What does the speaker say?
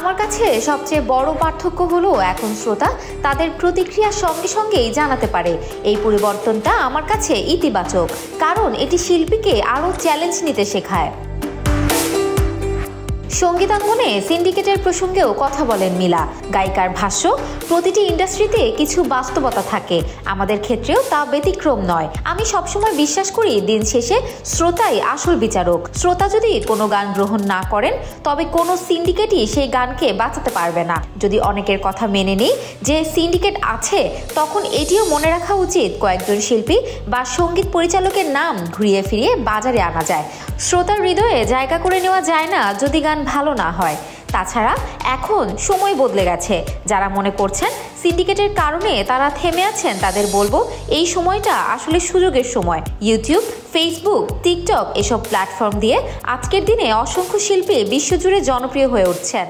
আমার কাছে সবচেয়ে বড় পার্থক্য হলো এখন শ্রোতা তাদের প্রতিক্রিয়ার সঙ্গে সঙ্গেই জানাতে পারে। এই পরিবর্তনটা আমার কাছে ইতিবাচক, কারণ এটি শিল্পীকে আরও চ্যালেঞ্জ নিতে শেখায়। সঙ্গীতাঙ্গনে সিন্ডিকেটের প্রসঙ্গেও কথা বলেন মিলা। গায়িকার ভাষ্য, প্রতিটি ইন্ডাস্ট্রিতে কিছু বাস্তবতা থাকে, আমাদের ক্ষেত্রেও তা ব্যতিক্রম নয়। আমি সবসময় বিশ্বাস করি দিন শেষে শ্রোতাই আসল বিচারক। শ্রোতা যদি কোনো গান গ্রহণ না করেন তবে কোনো সিন্ডিকেটই সেই গানকে বাঁচাতে পারবে না। যদি অনেকের কথা মেনে নিই যে সিন্ডিকেট আছে, তখন এটিও মনে রাখা উচিত কয়েকজন শিল্পী বা সঙ্গীত পরিচালকের নাম ঘুরিয়ে ফিরিয়ে বাজারে আনা যায়। শ্রোতার হৃদয়ে জায়গা করে নেওয়া যায় না যদি গান ভালো না হয়। তাছাড়া এখন সময় বদলে গেছে। যারা মনে করছেন সিন্ডিকেটের কারণে তারা থেমে আছেন, তাদের বলবো এই সময়টা আসলে সুযোগের সময়। ইউটিউব, ফেসবুক, টিকটক এসব প্ল্যাটফর্ম দিয়ে আজকের দিনে অসংখ্য শিল্পী বিশ্বজুড়ে জনপ্রিয় হয়ে উঠছেন।